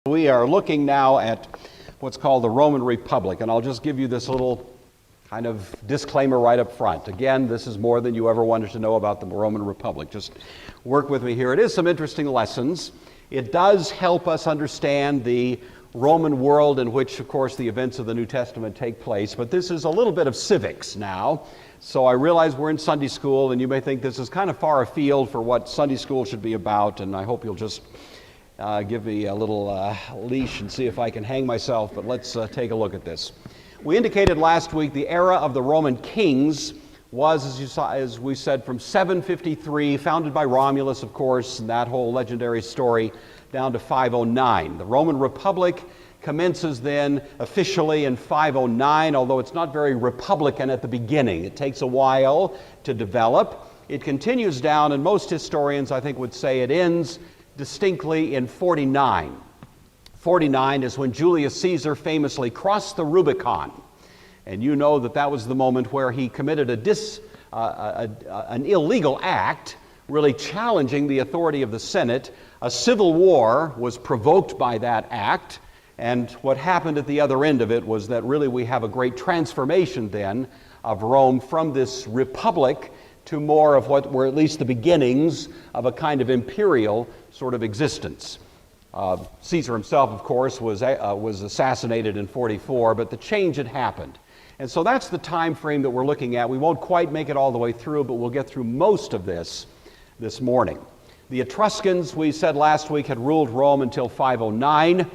We are looking now at what's called the Roman Republic, and I'll just give you this little kind of disclaimer right up front. Again, this is more than you ever wanted to know about the Roman Republic. Just work with me here. It is some interesting lessons. It does help us understand the Roman world in which, of course, the events of the New Testament take place, but this is a little bit of civics now. So I realize we're in Sunday school, and you may think this is kind of far afield for what Sunday school should be about, and I hope you'll just give me a little leash and see if I can hang myself, but let's take a look at this. We indicated last week the era of the Roman kings was, as we said, from 753, founded by Romulus, of course, and that whole legendary story, down to 509. The Roman Republic commences then officially in 509, although it's not very republican at the beginning. It takes a while to develop. It continues down, and most historians, I think, would say it ends distinctly in 49. 49 is when Julius Caesar famously crossed the Rubicon. And you know that that was the moment where he committed an illegal act, really challenging the authority of the Senate. A civil war was provoked by that act. And what happened at the other end of it was that really we have a great transformation then of Rome from this republic to more of what were at least the beginnings of a kind of imperial sort of existence. Caesar himself, of course, was assassinated in 44, but the change had happened. And so that's the time frame that we're looking at. We won't quite make it all the way through, but we'll get through most of this morning. The Etruscans, we said last week, had ruled Rome until 509.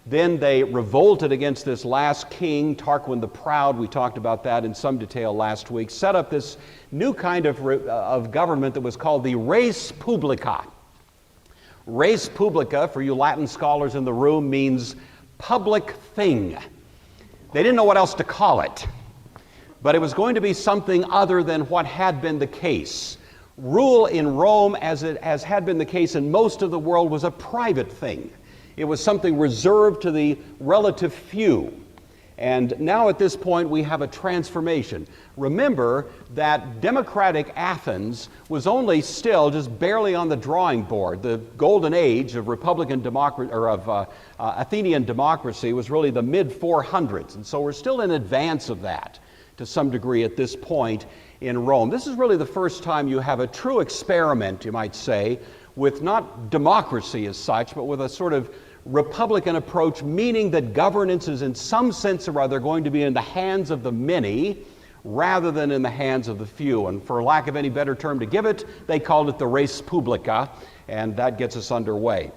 Then they revolted against this last king, Tarquin the Proud. We talked about that in some detail last week. Set up this new kind of government that was called the res publica. Res publica, for you Latin scholars in the room, means public thing. They didn't know what else to call it, but it was going to be something other than what had been the case. Rule in Rome, as had been the case in most of the world, was a private thing. It was something reserved to the relative few. And now at this point we have a transformation. Remember that democratic Athens was only still just barely on the drawing board. The golden age of Republican democracy, or of Athenian democracy, was really the mid-400s. And so we're still in advance of that to some degree at this point in Rome. This is really the first time you have a true experiment, you might say, with not democracy as such, but with a sort of republican approach, meaning that governance is in some sense or other going to be in the hands of the many rather than in the hands of the few. And for lack of any better term to give it, they called it the res publica, and that gets us underway.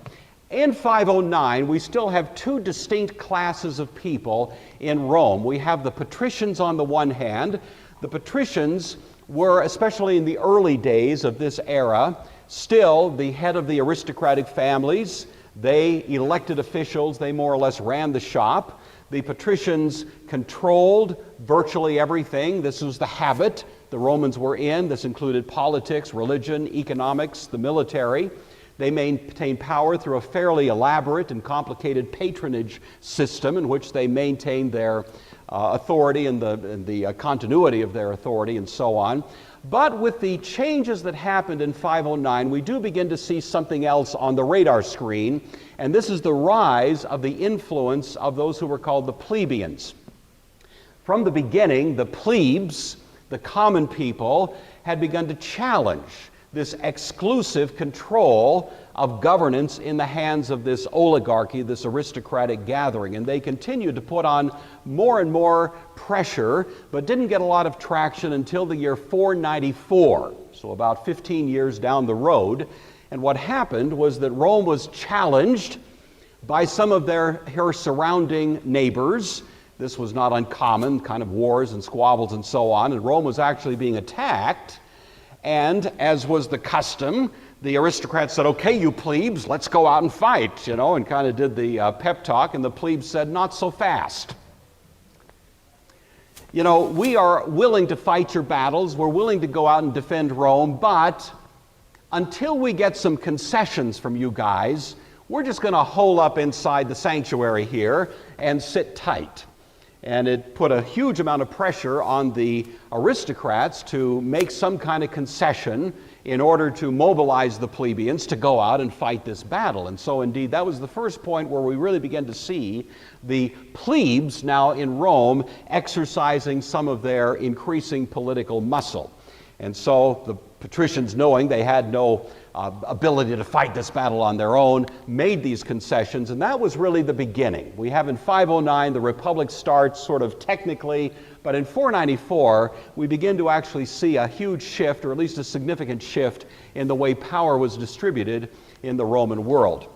In 509, we still have two distinct classes of people in Rome. We have the patricians on the one hand. The patricians were, especially in the early days of this era, still the head of the aristocratic families. They elected officials. They more or less ran the shop. The patricians controlled virtually everything. This was the habit the Romans were in. This included politics, religion, economics, the military. They maintained power through a fairly elaborate and complicated patronage system in which they maintained their authority and the continuity of their authority and so on. But with the changes that happened in 509, we do begin to see something else on the radar screen, and this is the rise of the influence of those who were called the plebeians. From the beginning, the plebes, the common people, had begun to challenge this exclusive control of governance in the hands of this oligarchy, this aristocratic gathering. And they continued to put on more and more pressure, but didn't get a lot of traction until the year 494, so about 15 years down the road. And what happened was that Rome was challenged by some of her surrounding neighbors. This was not uncommon, kind of wars and squabbles and so on, and Rome was actually being attacked. And as was the custom, the aristocrats said, okay, you plebes, let's go out and fight, and kind of did the pep talk, and the plebes said, not so fast. We are willing to fight your battles, we're willing to go out and defend Rome, but until we get some concessions from you guys, we're just going to hole up inside the sanctuary here and sit tight. And it put a huge amount of pressure on the aristocrats to make some kind of concession in order to mobilize the plebeians to go out and fight this battle. And so indeed, that was the first point where we really began to see the plebes now in Rome exercising some of their increasing political muscle. And so the patricians, knowing they had no ability to fight this battle on their own, made these concessions, and that was really the beginning. We have in 509, the Republic starts sort of technically, but in 494, we begin to actually see a huge shift, or at least a significant shift, in the way power was distributed in the Roman world.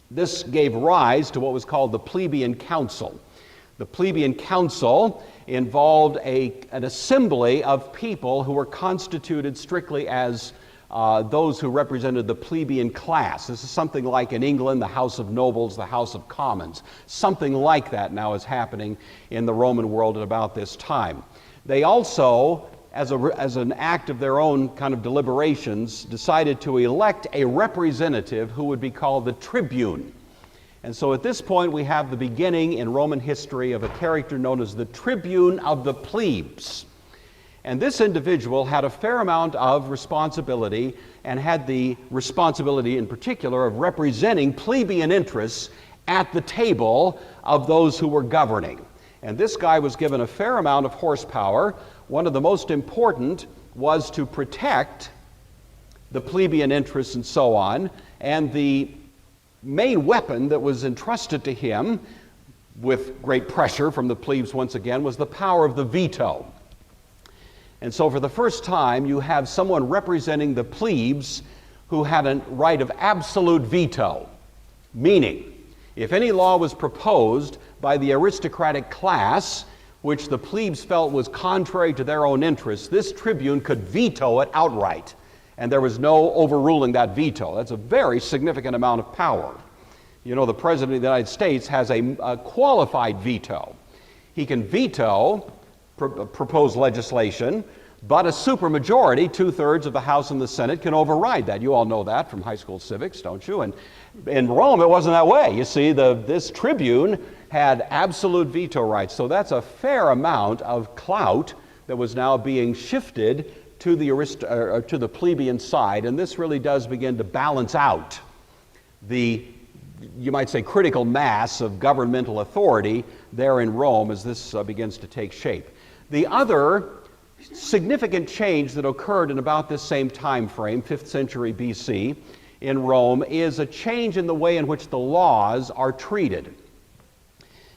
This gave rise to what was called the plebeian council. The plebeian council involved an assembly of people who were constituted strictly as those who represented the plebeian class. This is something like in England, the House of Nobles, the House of Commons. Something like that now is happening in the Roman world at about this time. They also, as an act of their own kind of deliberations, decided to elect a representative who would be called the tribune. And so at this point we have the beginning in Roman history of a character known as the tribune of the plebes. And this individual had a fair amount of responsibility, and had the responsibility in particular of representing plebeian interests at the table of those who were governing. And this guy was given a fair amount of horsepower. One of the most important was to protect the plebeian interests and so on. And the main weapon that was entrusted to him, with great pressure from the plebes once again, was the power of the veto. And so for the first time, you have someone representing the plebes who had a right of absolute veto. Meaning, if any law was proposed by the aristocratic class, which the plebes felt was contrary to their own interests, this tribune could veto it outright. And there was no overruling that veto. That's a very significant amount of power. You know, the President of the United States has a qualified veto. He can veto proposed legislation, but a supermajority, 2/3 of the House and the Senate, can override that. You all know that from high school civics, don't you? And in Rome, it wasn't that way. You see, this tribune had absolute veto rights. So that's a fair amount of clout that was now being shifted to the plebeian side, and this really does begin to balance out the, you might say, critical mass of governmental authority there in Rome as this begins to take shape. The other significant change that occurred in about this same time frame, 5th century BC, in Rome, is a change in the way in which the laws are treated.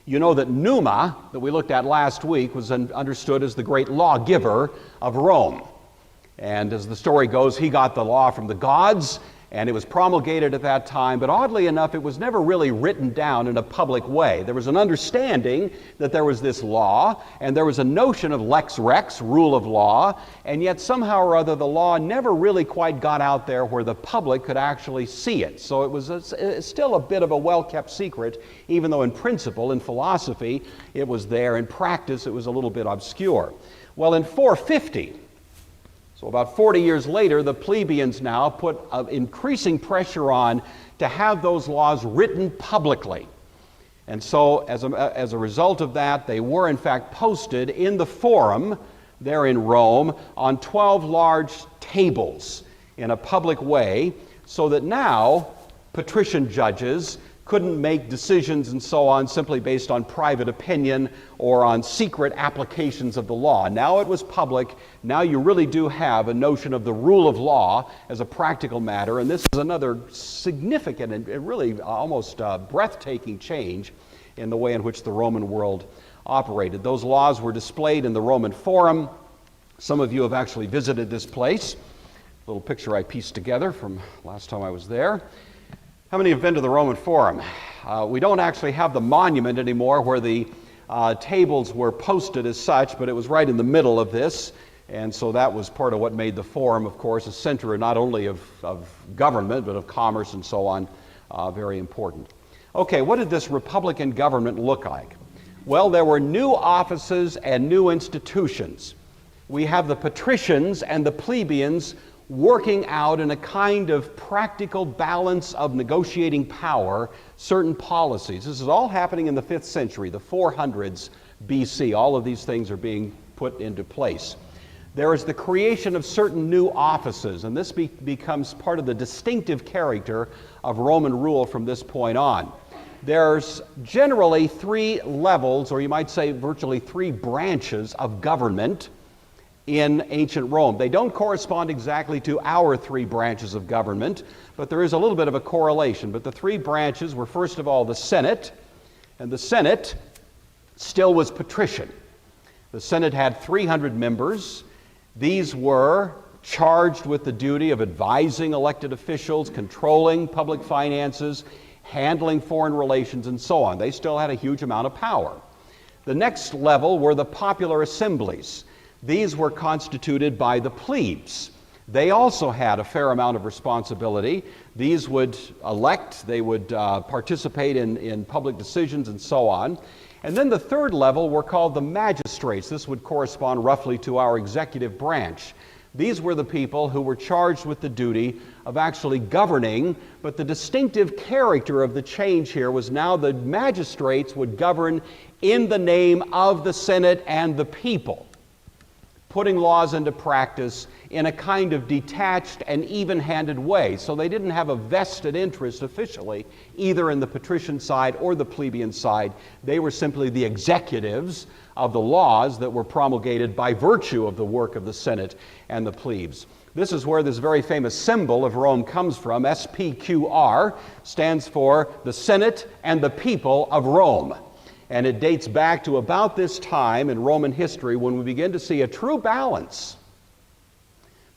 You know that Numa, that we looked at last week, was understood as the great lawgiver of Rome. And as the story goes, he got the law from the gods, and it was promulgated at that time, but oddly enough, it was never really written down in a public way. There was an understanding that there was this law, and there was a notion of lex rex, rule of law, and yet somehow or other the law never really quite got out there where the public could actually see it. So it was still a bit of a well-kept secret, even though in principle, in philosophy, it was there. In practice, it was a little bit obscure. Well, in 450, so about 40 years later, the plebeians now put increasing pressure on to have those laws written publicly. And so as a result of that, they were in fact posted in the Forum there in Rome on 12 large tables in a public way, so that now patrician judges couldn't make decisions and so on simply based on private opinion or on secret applications of the law. Now it was public. Now you really do have a notion of the rule of law as a practical matter, and this is another significant and really almost breathtaking change in the way in which the Roman world operated. Those laws were displayed in the Roman Forum. Some of you have actually visited this place. A little picture I pieced together from last time I was there. How many have been to the Roman Forum? We don't actually have the monument anymore where the tables were posted as such, but it was right in the middle of this, and so that was part of what made the Forum, of course, a center not only of government, but of commerce and so on, very important. Okay, what did this Republican government look like? Well, there were new offices and new institutions. We have the patricians and the plebeians working out in a kind of practical balance of negotiating power certain policies. This is all happening in the 5th century, the 400s BC. All of these things are being put into place. there is the creation of certain new offices, and this becomes part of the distinctive character of Roman rule from this point on. There's generally three levels, or you might say virtually three branches of government in ancient Rome. They don't correspond exactly to our three branches of government, but there is a little bit of a correlation. But the three branches were, first of all, the Senate, and the Senate still was patrician. The Senate had 300 members. These were charged with the duty of advising elected officials, controlling public finances, handling foreign relations, and so on. They still had a huge amount of power. The next level were the popular assemblies. These were constituted by the plebes. They also had a fair amount of responsibility. These would elect, they would participate in public decisions, and so on. And then the third level were called the magistrates. This would correspond roughly to our executive branch. These were the people who were charged with the duty of actually governing, but the distinctive character of the change here was now the magistrates would govern in the name of the Senate and the people, putting laws into practice in a kind of detached and even-handed way. So they didn't have a vested interest officially, either in the patrician side or the plebeian side. They were simply the executives of the laws that were promulgated by virtue of the work of the Senate and the plebes. This is where this very famous symbol of Rome comes from. SPQR stands for the Senate and the people of Rome. And it dates back to about this time in Roman history when we begin to see a true balance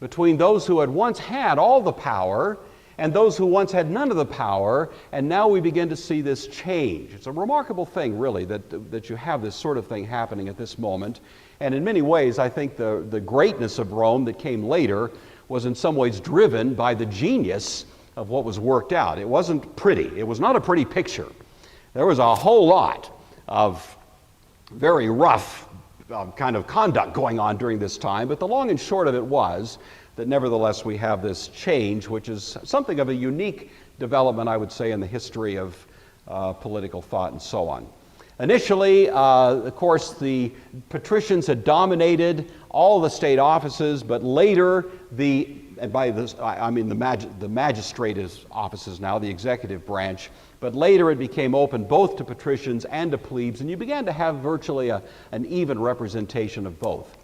between those who had once had all the power and those who once had none of the power, and now we begin to see this change. It's a remarkable thing, really, that you have this sort of thing happening at this moment. And in many ways, I think the greatness of Rome that came later was in some ways driven by the genius of what was worked out. It wasn't pretty. It was not a pretty picture. There was a whole lot of very rough kind of conduct going on during this time, but the long and short of it was that nevertheless we have this change, which is something of a unique development, I would say, in the history of political thought and so on. Initially, of course, the patricians had dominated all the state offices, but later and by this I mean the magistrate's offices now, the executive branch, but later it became open both to patricians and to plebes, and you began to have virtually an even representation of both.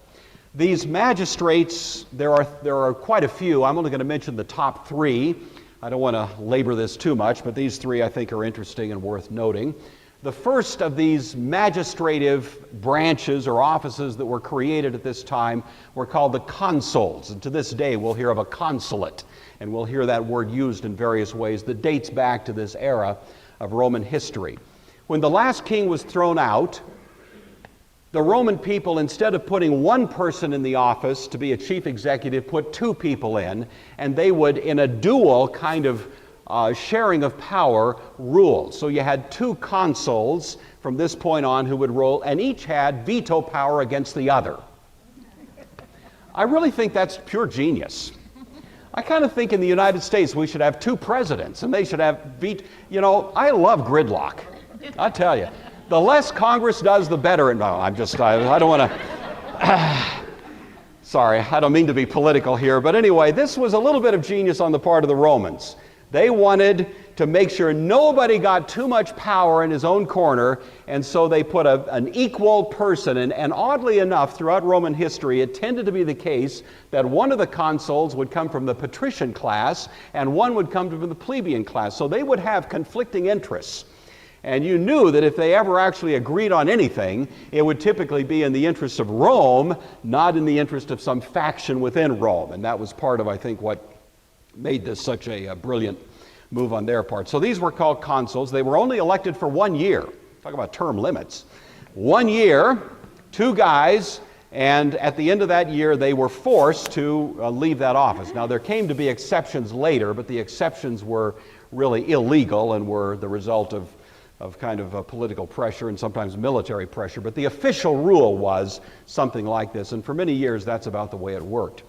These magistrates, there are quite a few. I'm only going to mention the top three. I don't want to labor this too much, but these three I think are interesting and worth noting. The first of these magistrative branches or offices that were created at this time were called the consuls. And to this day we'll hear of a consulate, and we'll hear that word used in various ways that dates back to this era of Roman history. When the last king was thrown out, the Roman people, instead of putting one person in the office to be a chief executive, put two people in, and they would, in a dual kind of sharing of power, rule. So you had two consuls from this point on who would rule, and each had veto power against the other. I really think that's pure genius. I kind of think in the United States we should have two presidents, and they should have veto. You know, I love gridlock. I tell you. The less Congress does, the better. No, I don't want to, sorry, I don't mean to be political here, but anyway, this was a little bit of genius on the part of the Romans. They wanted to make sure nobody got too much power in his own corner, and so they put an equal person, and oddly enough, throughout Roman history, it tended to be the case that one of the consuls would come from the patrician class, and one would come from the plebeian class, so they would have conflicting interests. And you knew that if they ever actually agreed on anything, it would typically be in the interest of Rome, not in the interest of some faction within Rome. And that was part of, I think, what made this such a brilliant move on their part. So these were called consuls. They were only elected for 1 year. Talk about term limits. 1 year, two guys, and at the end of that year, they were forced to leave that office. Now, there came to be exceptions later, but the exceptions were really illegal and were the result of kind of political pressure and sometimes military pressure. But the official rule was something like this, and for many years that's about the way it worked.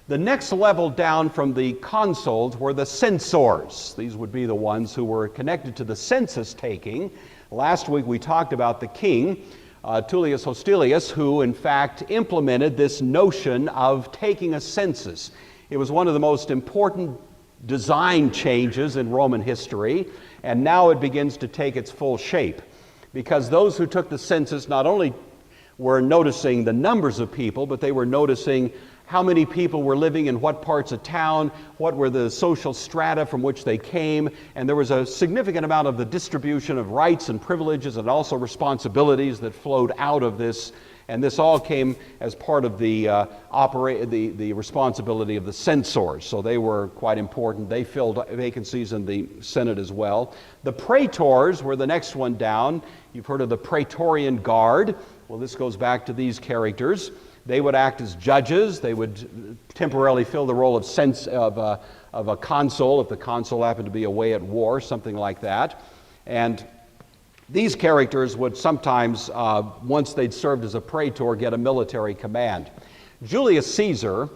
The next level down from the consuls were the censors. These would be the ones who were connected to the census taking. Last week we talked about the king. Tullius Hostilius, who in fact implemented this notion of taking a census. It was one of the most important design changes in Roman history, and now it begins to take its full shape. Because those who took the census not only were noticing the numbers of people, but they were noticing how many people were living in what parts of town, what were the social strata from which they came, and there was a significant amount of the distribution of rights and privileges and also responsibilities that flowed out of this, and this all came as part of the responsibility of the censors, so they were quite important. They filled vacancies in the Senate as well. The praetors were the next one down. You've heard of the Praetorian Guard. Well, this goes back to these characters. They would act as judges. They would temporarily fill the role of a consul, if the consul happened to be away at war, something like that. And these characters would sometimes, once they'd served as a praetor, get a military command. Julius Caesar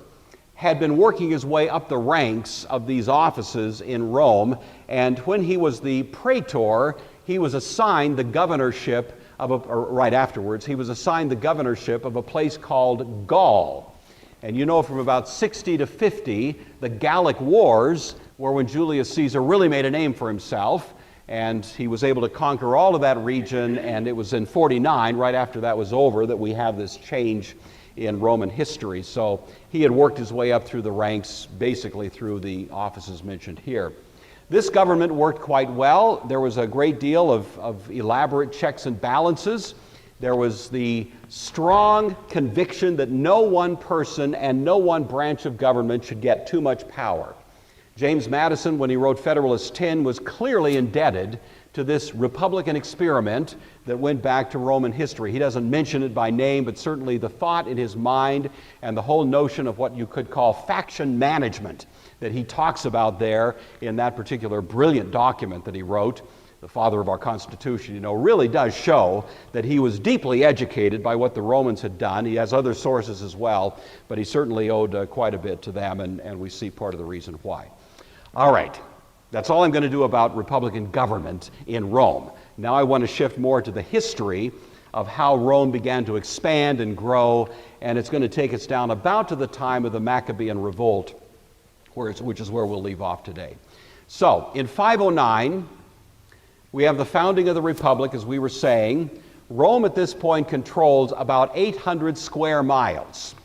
had been working his way up the ranks of these offices in Rome, and when he was the praetor, he was assigned the governorship right afterwards, he was assigned the governorship of a place called Gaul. And you know, from about 60 to 50, the Gallic Wars were when Julius Caesar really made a name for himself, and he was able to conquer all of that region, and it was in 49, right after that was over, that we have this change in Roman history. So he had worked his way up through the ranks, basically through the offices mentioned here. This government worked quite well. There was a great deal of elaborate checks and balances. There was the strong conviction that no one person and no one branch of government should get too much power. James Madison, when he wrote Federalist 10, was clearly indebted to this Republican experiment that went back to Roman history. He doesn't mention it by name, but certainly the thought in his mind and the whole notion of what you could call faction management that he talks about there in that particular brilliant document that he wrote, the father of our Constitution, really does show that he was deeply educated by what the Romans had done. He has other sources as well, but he certainly owed quite a bit to them, and we see part of the reason why. All right, that's all I'm going to do about Republican government in Rome. Now I want to shift more to the history of how Rome began to expand and grow, and it's going to take us down about to the time of the Maccabean Revolt, which is where we'll leave off today. So, in 509, we have the founding of the Republic, as we were saying. Rome at this point controls about 800 square miles,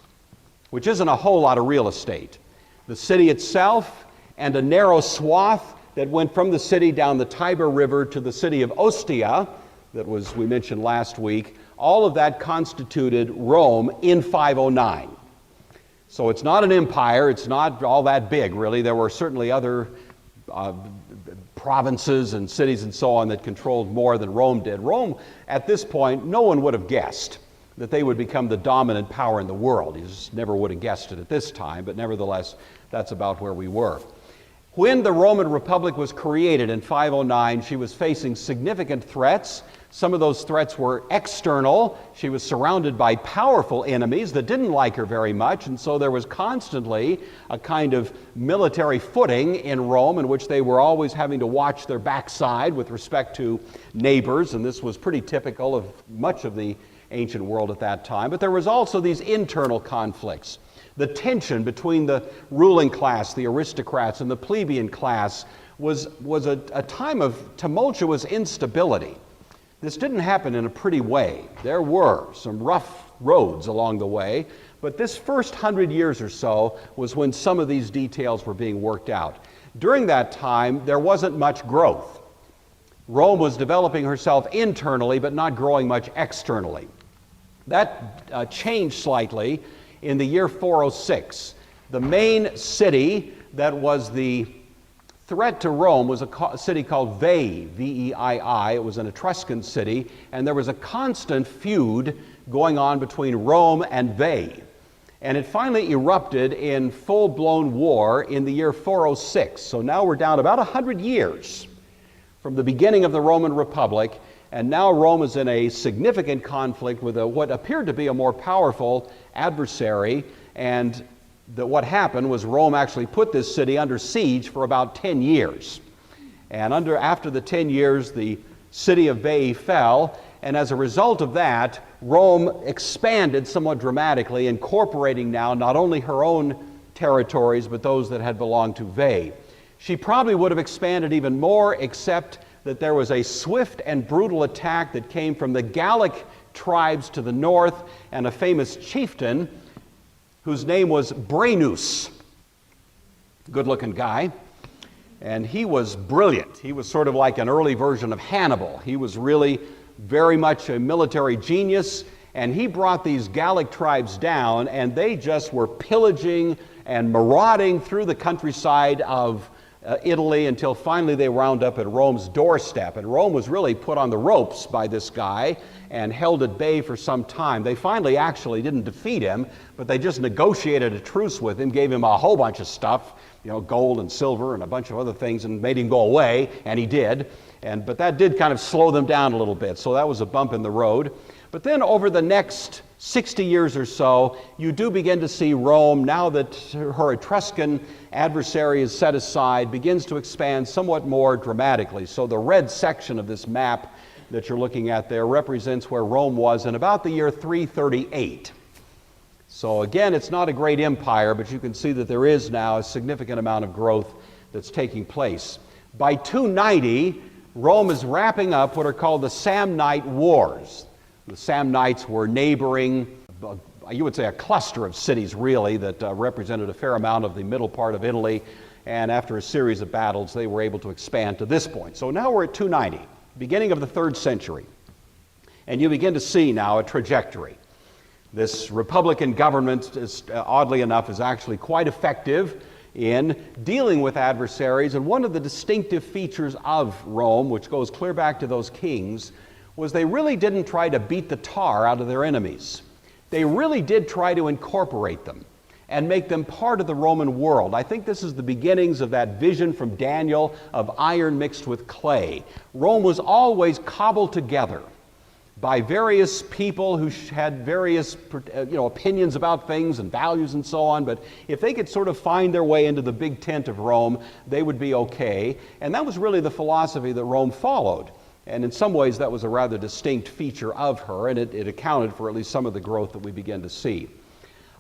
which isn't a whole lot of real estate. The city itself and a narrow swath that went from the city down the Tiber River to the city of Ostia, we mentioned last week, all of that constituted Rome in 509. So it's not an empire, it's not all that big, really. There were certainly other provinces and cities and so on that controlled more than Rome did. Rome, at this point, no one would have guessed that they would become the dominant power in the world. You just never would have guessed it at this time, but nevertheless, that's about where we were. When the Roman Republic was created in 509, she was facing significant threats. Some of those threats were external. She was surrounded by powerful enemies that didn't like her very much, and so there was constantly a kind of military footing in Rome in which they were always having to watch their backside with respect to neighbors, and this was pretty typical of much of the ancient world at that time. But there was also these internal conflicts. The tension between the ruling class, the aristocrats, and the plebeian class was a time of tumultuous instability. This didn't happen in a pretty way. There were some rough roads along the way, but this first 100 years or so was when some of these details were being worked out. During that time, there wasn't much growth. Rome was developing herself internally, but not growing much externally. That changed slightly in the year 406. The main city that was the threat to Rome was a city called Veii, V-E-I-I. It was an Etruscan city, and there was a constant feud going on between Rome and Veii. And it finally erupted in full-blown war in the year 406. So now we're down about 100 years from the beginning of the Roman Republic, and now Rome is in a significant conflict with what appeared to be a more powerful adversary, and what happened was Rome actually put this city under siege for about 10 years. And after the 10 years, the city of Veii fell, And as a result of that, Rome expanded somewhat dramatically, incorporating now not only her own territories, but those that had belonged to Veii. She probably would have expanded even more, except that there was a swift and brutal attack that came from the Gallic tribes to the north, and a famous chieftain whose name was Brennus. Good-looking guy. And he was brilliant. He was sort of like an early version of Hannibal. He was really very much a military genius, and he brought these Gallic tribes down, and they just were pillaging and marauding through the countryside of Italy until finally they wound up at Rome's doorstep. And Rome was really put on the ropes by this guy and held at bay for some time. They finally actually didn't defeat him, but they just negotiated a truce with him, gave him a whole bunch of stuff, gold and silver and a bunch of other things, and made him go away, and he did. But that did kind of slow them down a little bit, so that was a bump in the road. But then over the next 60 years or so, you do begin to see Rome, now that her Etruscan adversary is set aside, begins to expand somewhat more dramatically. So the red section of this map that you're looking at there represents where Rome was in about the year 338. So again, it's not a great empire, but you can see that there is now a significant amount of growth that's taking place. By 290, Rome is wrapping up what are called the Samnite Wars. The Samnites were neighboring, you would say a cluster of cities really, that represented a fair amount of the middle part of Italy, and after a series of battles they were able to expand to this point. So now we're at 290, beginning of the 3rd century, and you begin to see now a trajectory. This Republican government, oddly enough, is actually quite effective in dealing with adversaries, and one of the distinctive features of Rome, which goes clear back to those kings, was they really didn't try to beat the tar out of their enemies. They really did try to incorporate them and make them part of the Roman world. I think this is the beginnings of that vision from Daniel of iron mixed with clay. Rome was always cobbled together by various people who had various opinions about things and values and so on, but if they could sort of find their way into the big tent of Rome, they would be okay. And that was really the philosophy that Rome followed. And in some ways that was a rather distinct feature of her, and it accounted for at least some of the growth that we begin to see.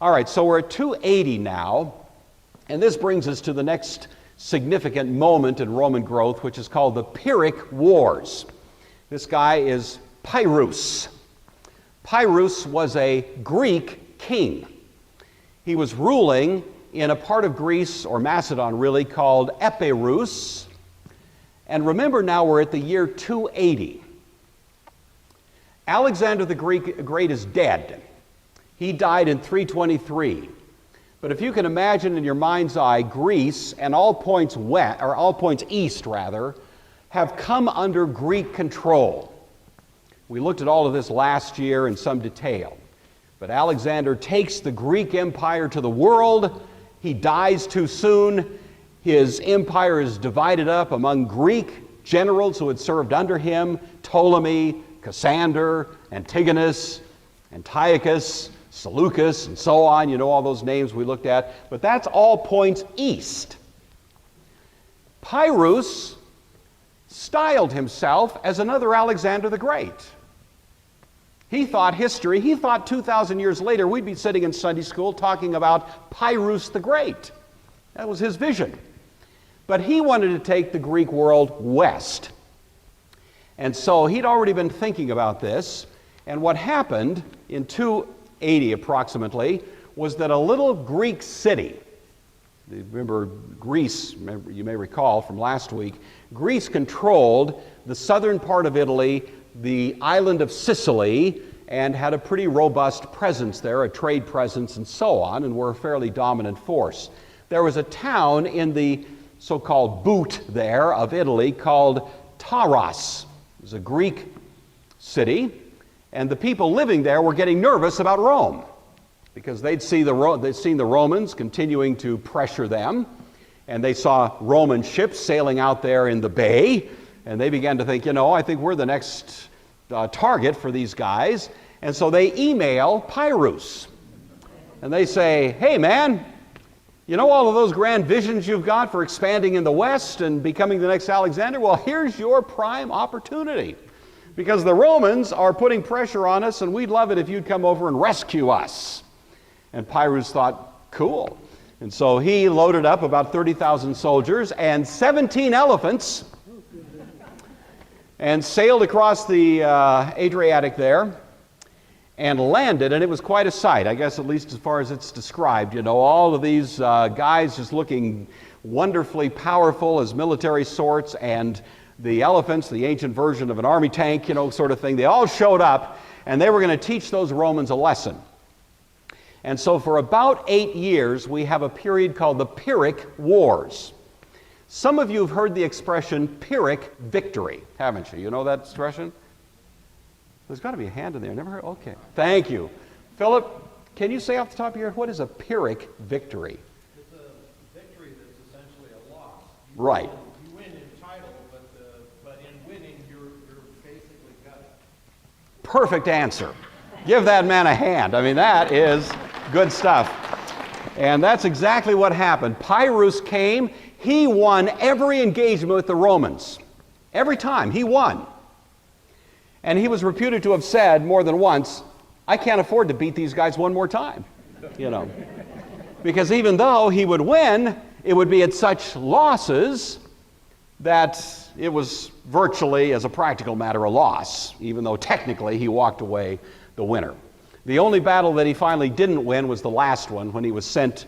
All right, so we're at 280 now, and this brings us to the next significant moment in Roman growth, which is called the Pyrrhic Wars. This guy is Pyrrhus. Pyrrhus was a Greek king. He was ruling in a part of Greece, or Macedon really, called Epirus. And remember now we're at the year 280. Alexander the Great is dead. He died in 323. But if you can imagine in your mind's eye, Greece and all points east have come under Greek control. We looked at all of this last year in some detail. But Alexander takes the Greek Empire to the world. He dies too soon. His empire is divided up among Greek generals who had served under him: Ptolemy, Cassander, Antigonus, Antiochus, Seleucus, and so on. You know all those names we looked at. But that's all points east. Pyrrhus styled himself as another Alexander the Great. He thought 2,000 years later we'd be sitting in Sunday school talking about Pyrrhus the Great. That was his vision. But he wanted to take the Greek world west. And so he'd already been thinking about this. And what happened in 280 approximately was that a little Greek city, remember Greece, you may recall from last week, Greece controlled the southern part of Italy, the island of Sicily, and had a pretty robust presence there, a trade presence and so on, and were a fairly dominant force. There was a town in the so-called boot there of Italy called Taras. It was a Greek city, and the people living there were getting nervous about Rome because they'd seen the Romans continuing to pressure them, and they saw Roman ships sailing out there in the bay, and they began to think, I think we're the next target for these guys. And so they email Pyrrhus, and they say, hey man, all of those grand visions you've got for expanding in the West and becoming the next Alexander? Well, here's your prime opportunity. because the Romans are putting pressure on us, and we'd love it if you'd come over and rescue us. And Pyrrhus thought, cool. And so he loaded up about 30,000 soldiers and 17 elephants and sailed across the Adriatic there and landed, and it was quite a sight, I guess, at least as far as it's described. You know, all of these guys just looking wonderfully powerful as military sorts, and the elephants, the ancient version of an army tank, you know, sort of thing, they all showed up, and they were going to teach those Romans a lesson. And so for about 8 years, we have a period called the Pyrrhic Wars. Some of you have heard the expression Pyrrhic victory, haven't you? You know that expression? There's got to be a hand in there. Never heard? Okay. Thank you. Philip, can you say off the top of your head, what is a Pyrrhic victory? It's a victory that's essentially a loss. Right. You win in title, but in winning, you're basically got it. Perfect answer. Give that man a hand. I mean, that is good stuff. And that's exactly what happened. Pyrrhus came. He won every engagement with the Romans. Every time, he won. And he was reputed to have said more than once, I can't afford to beat these guys one more time, you know. Because even though he would win, it would be at such losses that it was virtually, as a practical matter, a loss, even though technically he walked away the winner. The only battle that he finally didn't win was the last one, when he was sent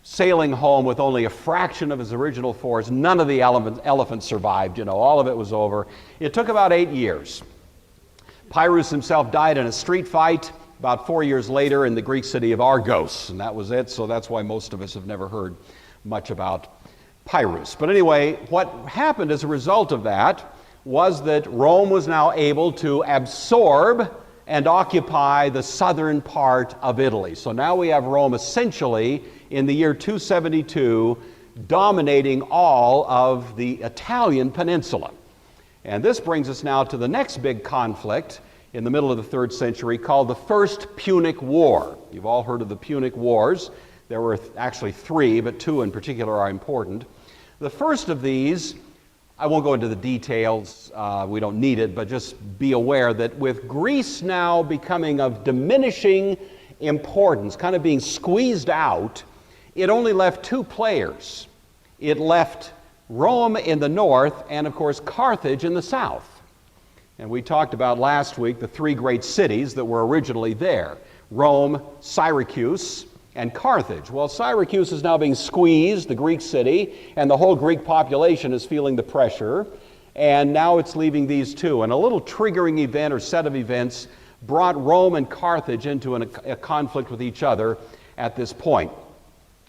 sailing home with only a fraction of his original force. None of the elephants survived, you know, all of it was over. It took about 8 years. Pyrrhus himself died in a street fight about 4 years later in the Greek city of Argos, and that was it, so that's why most of us have never heard much about Pyrrhus. But anyway, what happened as a result of that was that Rome was now able to absorb and occupy the southern part of Italy. So now we have Rome essentially in the year 272 dominating all of the Italian peninsula. And this brings us now to the next big conflict in the middle of the 3rd century called the First Punic War. You've all heard of the Punic Wars. There were actually 3, but 2 in particular are important. The first of these, I won't go into the details, we don't need it, but just be aware that with Greece now becoming of diminishing importance, kind of being squeezed out, it only left 2 players. It left Rome in the north, and of course Carthage in the south. And we talked about last week the 3 great cities that were originally there: Rome, Syracuse, and Carthage. Well, Syracuse is now being squeezed, the Greek city, and the whole Greek population is feeling the pressure, and now it's leaving these 2. And a little triggering event or set of events brought Rome and Carthage into a conflict with each other at this point.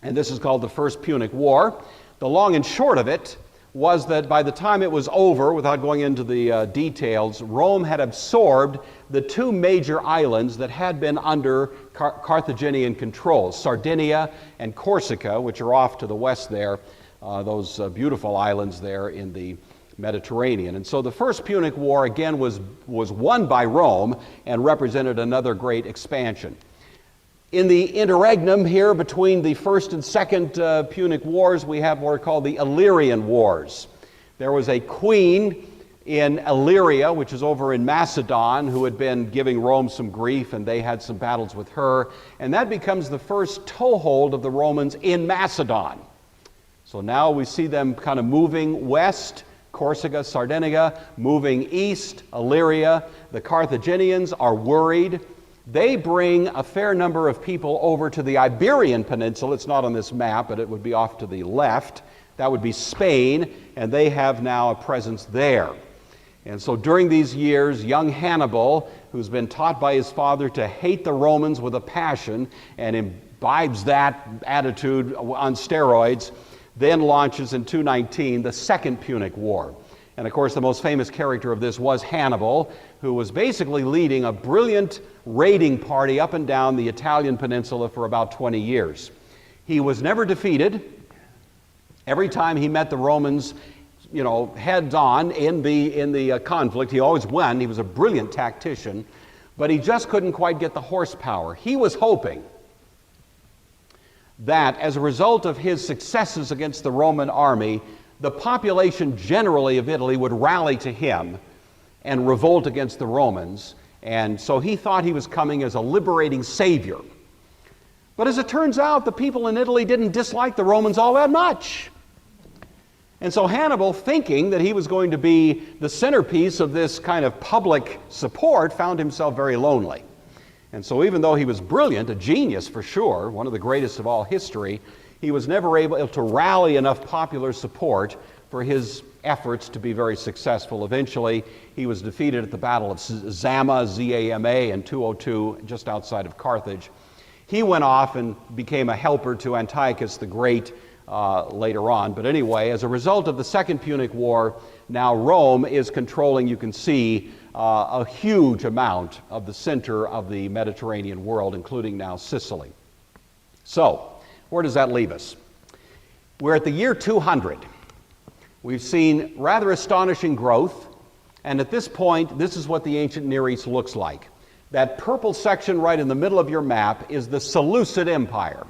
And this is called the First Punic War. The long and short of it was that by the time it was over, without going into the details, Rome had absorbed the 2 major islands that had been under Carthaginian control, Sardinia and Corsica, which are off to the west there, those beautiful islands there in the Mediterranean. And so the First Punic War, again, was won by Rome and represented another great expansion. In the interregnum here between the First and Second Punic Wars, we have what are called the Illyrian Wars. There was a queen in Illyria, which is over in Macedon, who had been giving Rome some grief, and they had some battles with her. And that becomes the first toehold of the Romans in Macedon. So now we see them kind of moving west, Corsica, Sardinia, moving east, Illyria. The Carthaginians are worried. They bring a fair number of people over to the Iberian Peninsula. It's not on this map, but it would be off to the left. That would be Spain, and they have now a presence there. And so during these years, young Hannibal, who's been taught by his father to hate the Romans with a passion and imbibes that attitude on steroids, then launches in 219 the Second Punic War. And of course, the most famous character of this was Hannibal, who was basically leading a brilliant raiding party up and down the Italian peninsula for about 20 years. He was never defeated. Every time he met the Romans, you know, heads on in the conflict, he always won. He was a brilliant tactician, but he just couldn't quite get the horsepower. He was hoping that as a result of his successes against the Roman army, the population generally of Italy would rally to him, and revolt against the Romans. And so he thought he was coming as a liberating savior. But as it turns out, the people in Italy didn't dislike the Romans all that much. And so Hannibal, thinking that he was going to be the centerpiece of this kind of public support, found himself very lonely. And so even though he was brilliant, a genius for sure, one of the greatest of all history, he was never able to rally enough popular support for his efforts to be very successful. Eventually, he was defeated at the Battle of Zama, Z-A-M-A, in 202, just outside of Carthage. He went off and became a helper to Antiochus the Great later on. But anyway, as a result of the Second Punic War, now Rome is controlling, you can see, a huge amount of the center of the Mediterranean world, including now Sicily. So, where does that leave us? We're at the year 200. We've seen rather astonishing growth, and at this point, this is what the ancient Near East looks like. That purple section right in the middle of your map is the Seleucid Empire.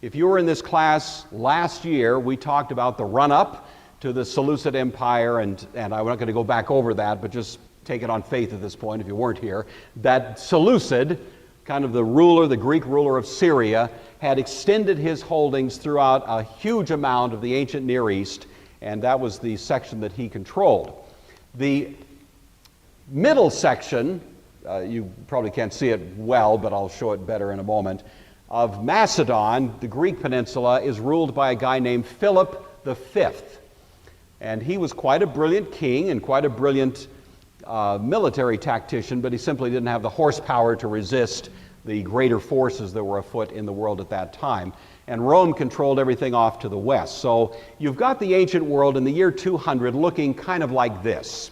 If you were in this class last year, we talked about the run-up to the Seleucid Empire, and I'm not going to go back over that, but just take it on faith at this point if you weren't here. That Seleucid, kind of the ruler, the Greek ruler of Syria, had extended his holdings throughout a huge amount of the ancient Near East, and that was the section that he controlled. The middle section, you probably can't see it well, but I'll show it better in a moment, of Macedon, the Greek peninsula, is ruled by a guy named Philip V. And he was quite a brilliant king and quite a brilliant military tactician, but he simply didn't have the horsepower to resist the greater forces that were afoot in the world at that time. And Rome controlled everything off to the west. So you've got the ancient world in the year 200 looking kind of like this.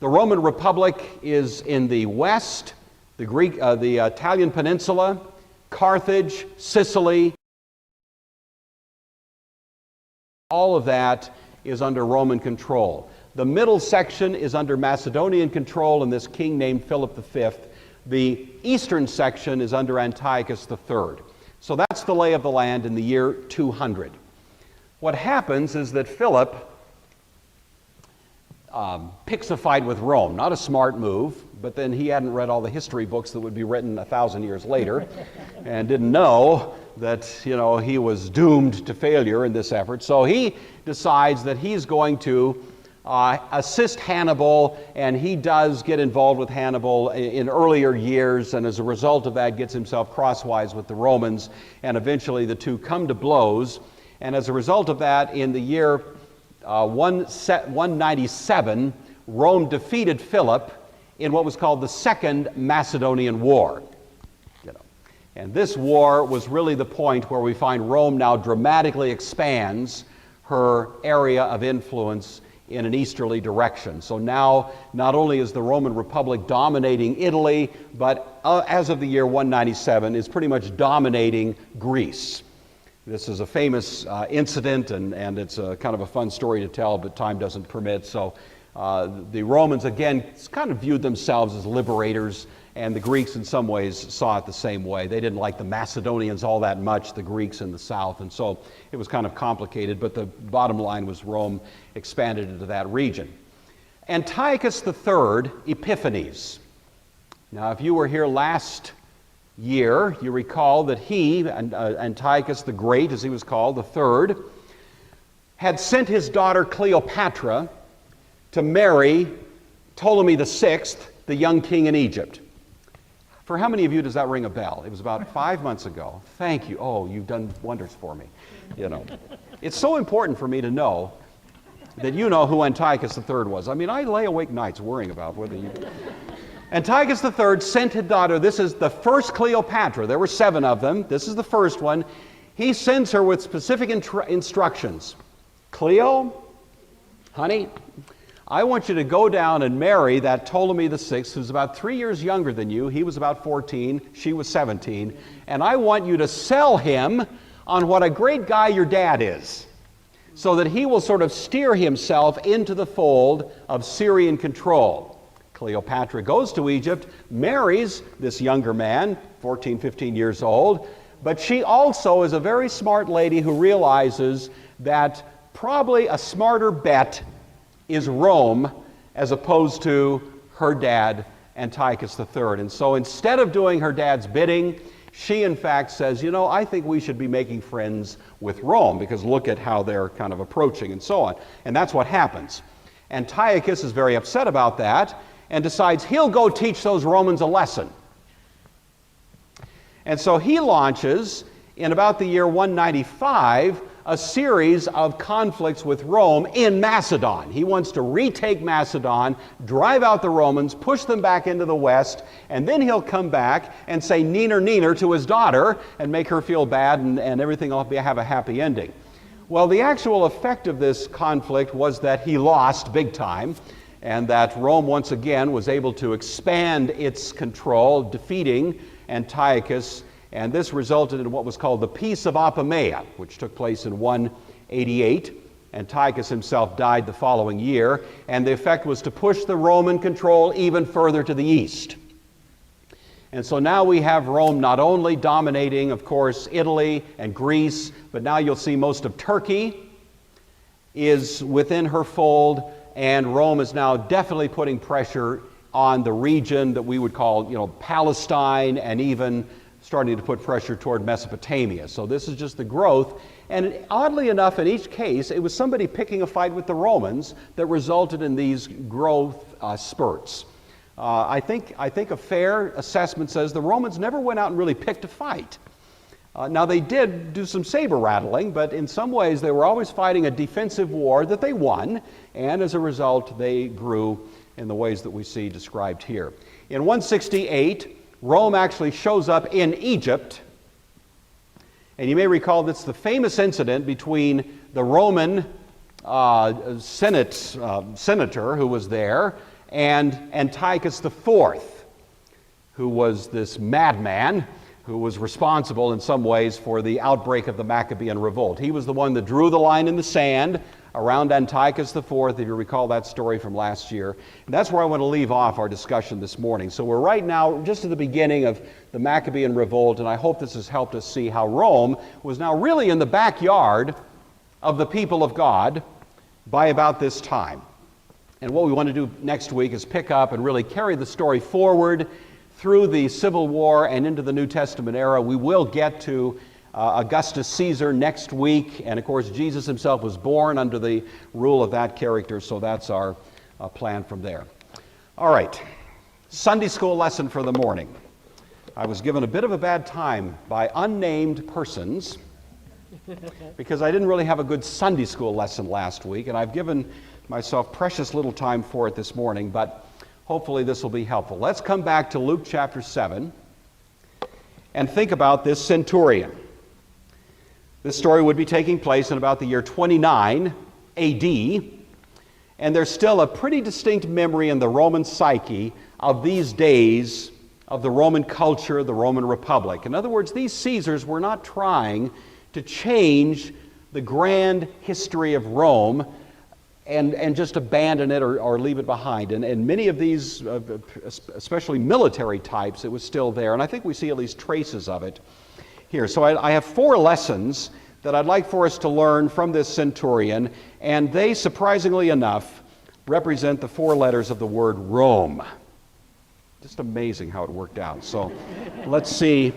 The Roman Republic is in the west, the Italian peninsula, Carthage, Sicily. All of that is under Roman control. The middle section is under Macedonian control and this king named Philip V. The eastern section is under Antiochus III. So that's the lay of the land in the year 200. What happens is that Philip picks a fight with Rome. Not a smart move, but then he hadn't read all the history books that would be written 1,000 years later and didn't know that, he was doomed to failure in this effort. So he decides that he's going to assist Hannibal, and he does get involved with Hannibal in earlier years, and as a result of that gets himself crosswise with the Romans, and eventually the two come to blows. And as a result of that, in the year 197, Rome defeated Philip in what was called the Second Macedonian War. And this war was really the point where we find Rome now dramatically expands her area of influence in an easterly direction. So now, not only is the Roman Republic dominating Italy, but as of the year 197, is pretty much dominating Greece. This is a famous incident, and it's a kind of a fun story to tell, but time doesn't permit. So the Romans, again, kind of viewed themselves as liberators, and the Greeks in some ways saw it the same way. They didn't like the Macedonians all that much, the Greeks in the south, and so it was kind of complicated, but the bottom line was Rome expanded into that region. Antiochus III Epiphanes. Now, if you were here last year, you recall that he, Antiochus the Great, as he was called, the third, had sent his daughter Cleopatra to marry Ptolemy VI, the young king in Egypt. For how many of you does that ring a bell? It was about 5 months ago. Thank you. Oh, you've done wonders for me. It's so important for me to know that you know who Antiochus III was. I mean, I lay awake nights worrying about whether you... Antiochus III sent his daughter. This is the first Cleopatra. There were 7 of them. This is the first one. He sends her with specific instructions. Cleo, honey, I want you to go down and marry that Ptolemy VI, who's about 3 years younger than you. He was about 14, she was 17. And I want you to sell him on what a great guy your dad is, so that he will sort of steer himself into the fold of Syrian control. Cleopatra goes to Egypt, marries this younger man, 14, 15 years old, but she also is a very smart lady who realizes that probably a smarter bet is Rome as opposed to her dad, Antiochus III. And so instead of doing her dad's bidding, she in fact says, you know, I think we should be making friends with Rome, because look at how they're kind of approaching and so on. And that's what happens. Antiochus is very upset about that and decides he'll go teach those Romans a lesson. And so he launches, in about the year 195, a series of conflicts with Rome in Macedon. He wants to retake Macedon, drive out the Romans, push them back into the west, and then he'll come back and say neener neener to his daughter and make her feel bad, and everything will have a happy ending. Well, the actual effect of this conflict was that he lost big time, and that Rome once again was able to expand its control, defeating Antiochus, and this resulted in what was called the Peace of Apamea, which took place in 188. Antiochus himself died the following year, and the effect was to push the Roman control even further to the east. And so now we have Rome not only dominating, of course, Italy and Greece, but now you'll see most of Turkey is within her fold, and Rome is now definitely putting pressure on the region that we would call, Palestine, and even starting to put pressure toward Mesopotamia. So this is just the growth. And oddly enough, in each case, it was somebody picking a fight with the Romans that resulted in these growth spurts. I think a fair assessment says the Romans never went out and really picked a fight. Now they did do some saber rattling, but in some ways they were always fighting a defensive war that they won, and as a result they grew in the ways that we see described here. In 168, Rome actually shows up in Egypt, and you may recall that's the famous incident between the Roman senator who was there and Antiochus IV, who was this madman who was responsible in some ways for the outbreak of the Maccabean revolt. He was the one that drew the line in the sand around Antiochus IV, if you recall that story from last year. And that's where I want to leave off our discussion this morning. So we're right now just at the beginning of the Maccabean revolt, and I hope this has helped us see how Rome was now really in the backyard of the people of God by about this time. And what we want to do next week is pick up and really carry the story forward through the Civil War and into the New Testament era. We will get to Augustus Caesar next week, and of course Jesus himself was born under the rule of that character, so that's our plan from there. All right, Sunday school lesson for the morning. I was given a bit of a bad time by unnamed persons because I didn't really have a good Sunday school lesson last week, and I've given myself precious little time for it this morning, but hopefully this will be helpful. Let's come back to Luke chapter 7 and think about this centurion. This story would be taking place in about the year 29 AD, and there's still a pretty distinct memory in the Roman psyche of these days of the Roman culture, the Roman Republic. In other words, these Caesars were not trying to change the grand history of Rome and just abandon it or leave it behind. And many of these, especially military types, it was still there. And I think we see at least traces of it here. So I have 4 lessons that I'd like for us to learn from this centurion, and they, surprisingly enough, represent the 4 letters of the word Rome. Just amazing how it worked out. So let's see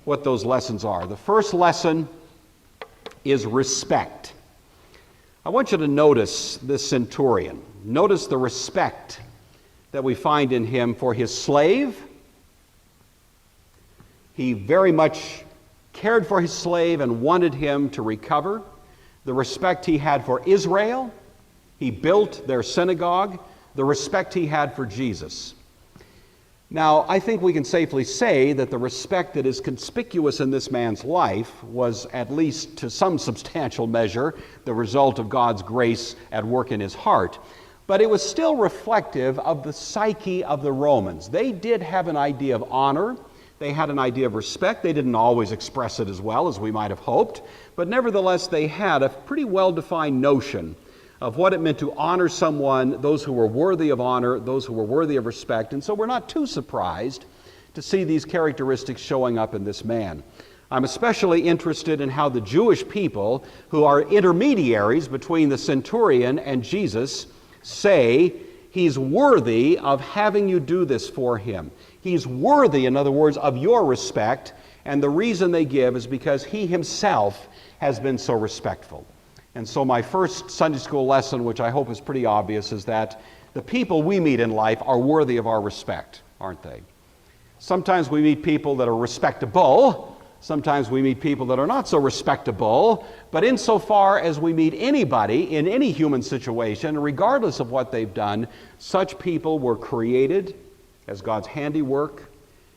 what those lessons are. The first lesson is respect. I want you to notice this centurion. Notice the respect that we find in him for his slave. He very much cared for his slave and wanted him to recover. The respect he had for Israel. He built their synagogue. The respect he had for Jesus. Now, I think we can safely say that the respect that is conspicuous in this man's life was, at least to some substantial measure, the result of God's grace at work in his heart. But it was still reflective of the psyche of the Romans. They did have an idea of honor. They had an idea of respect. They didn't always express it as well as we might have hoped, but nevertheless they had a pretty well-defined notion of what it meant to honor someone, those who were worthy of honor, those who were worthy of respect. And so we're not too surprised to see these characteristics showing up in this man. I'm especially interested in how the Jewish people, who are intermediaries between the centurion and Jesus, say He's worthy of having you do this for him. He's worthy, in other words, of your respect, and the reason they give is because he himself has been so respectful. And so my first Sunday school lesson, which I hope is pretty obvious, is that the people we meet in life are worthy of our respect, aren't they? Sometimes we meet people that are respectable. Sometimes we meet people that are not so respectable. But insofar as we meet anybody in any human situation, regardless of what they've done, such people were created as God's handiwork,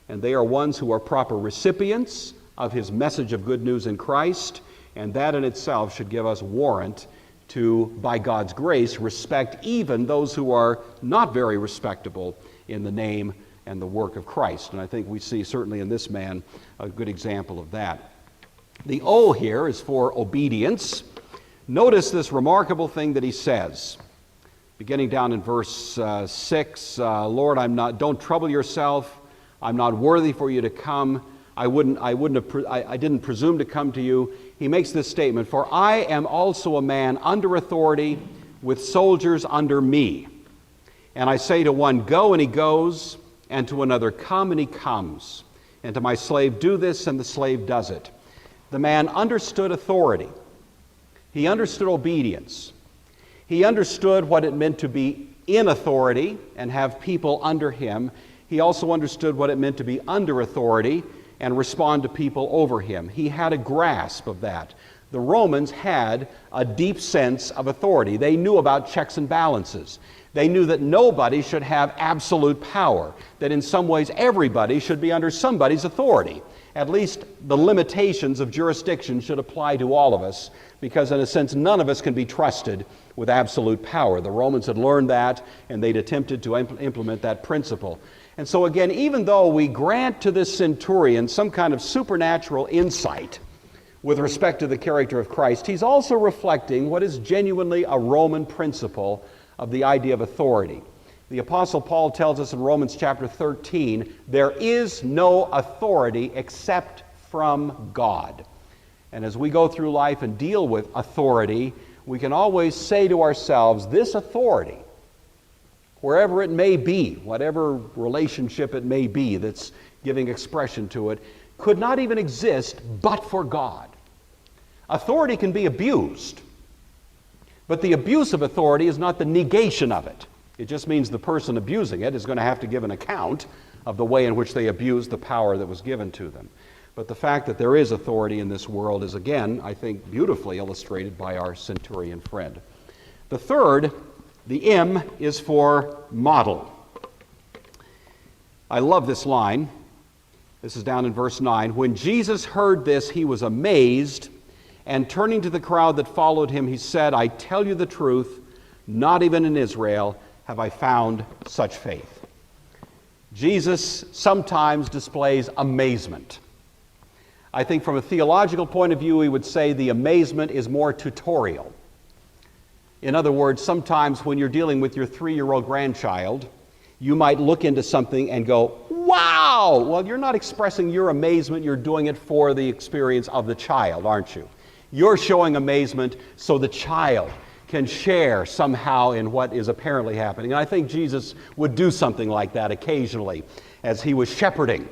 and they are ones who are proper recipients of his message of good news in Christ, and that in itself should give us warrant to, by God's grace, respect even those who are not very respectable in the name and the work of Christ. And I think we see certainly in this man a good example of that. The O here is for obedience. Notice this remarkable thing that he says, beginning down in verse 6, Lord, don't trouble yourself. I'm not worthy for you to come. I didn't presume to come to you. He makes this statement, for I am also a man under authority with soldiers under me. And I say to one, go, and he goes, and to another, come, and he comes. And to my slave, do this, and the slave does it. The man understood authority. He understood obedience. He understood what it meant to be in authority and have people under him. He also understood what it meant to be under authority and respond to people over him. He had a grasp of that. The Romans had a deep sense of authority. They knew about checks and balances. They knew that nobody should have absolute power, that in some ways everybody should be under somebody's authority. At least the limitations of jurisdiction should apply to all of us, because in a sense none of us can be trusted with absolute power. The Romans had learned that, and they'd attempted to implement that principle. And so again, even though we grant to this centurion some kind of supernatural insight with respect to the character of Christ, he's also reflecting what is genuinely a Roman principle of the idea of authority. The Apostle Paul tells us in Romans chapter 13, there is no authority except from God. And as we go through life and deal with authority, we can always say to ourselves, this authority, wherever it may be, whatever relationship it may be that's giving expression to it, could not even exist but for God. Authority can be abused, but the abuse of authority is not the negation of it. It just means the person abusing it is going to have to give an account of the way in which they abused the power that was given to them. But the fact that there is authority in this world is, again, I think, beautifully illustrated by our centurion friend. The third, the M, is for model. I love this line. This is down in verse 9. When Jesus heard this, he was amazed, and turning to the crowd that followed him, he said, I tell you the truth, not even in Israel have I found such faith. Jesus sometimes displays amazement. I think from a theological point of view, we would say the amazement is more tutorial. In other words, sometimes when you're dealing with your 3-year-old grandchild, you might look into something and go, wow! Well, you're not expressing your amazement, you're doing it for the experience of the child, aren't you? You're showing amazement so the child can share somehow in what is apparently happening. And I think Jesus would do something like that occasionally as he was shepherding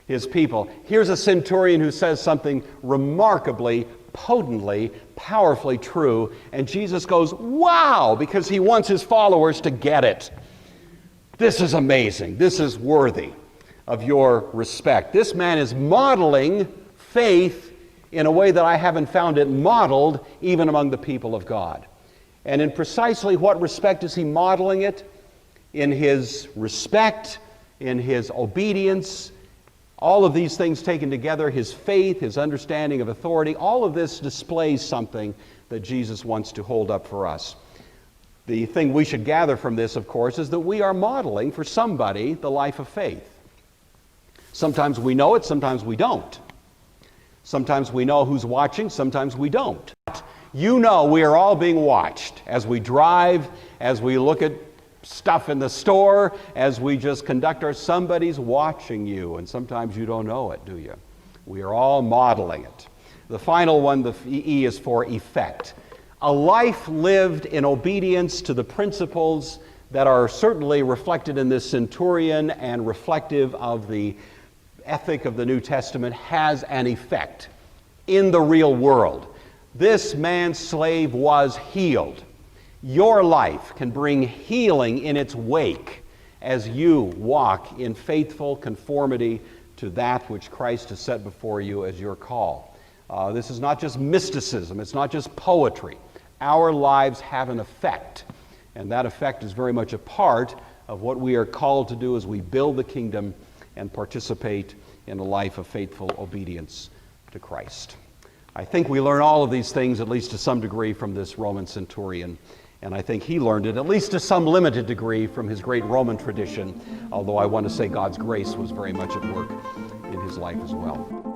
his people. Here's a centurion who says something remarkably, potently, powerfully true, and Jesus goes, wow, because he wants his followers to get it. This is amazing. This is worthy of your respect. This man is modeling faith in a way that I haven't found it modeled even among the people of God. And in precisely what respect is he modeling it? In his respect, in his obedience, all of these things taken together, his faith, his understanding of authority, all of this displays something that Jesus wants to hold up for us. The thing we should gather from this, of course, is that we are modeling for somebody the life of faith. Sometimes we know it, sometimes we don't. Sometimes we know who's watching, sometimes we don't. You know we are all being watched as we drive, as we look at stuff in the store, as we just conduct somebody's watching you, and sometimes you don't know it, do you? We are all modeling it. The final one, the E, is for effect. A life lived in obedience to the principles that are certainly reflected in this centurion and reflective of the ethic of the New Testament has an effect in the real world. This man's slave was healed. Your life can bring healing in its wake as you walk in faithful conformity to that which Christ has set before you as your call. This is not just mysticism, it's not just poetry. Our lives have an effect, and that effect is very much a part of what we are called to do as we build the kingdom and participate in a life of faithful obedience to Christ. I think we learn all of these things, at least to some degree, from this Roman centurion, and I think he learned it, at least to some limited degree, from his great Roman tradition, although I want to say God's grace was very much at work in his life as well.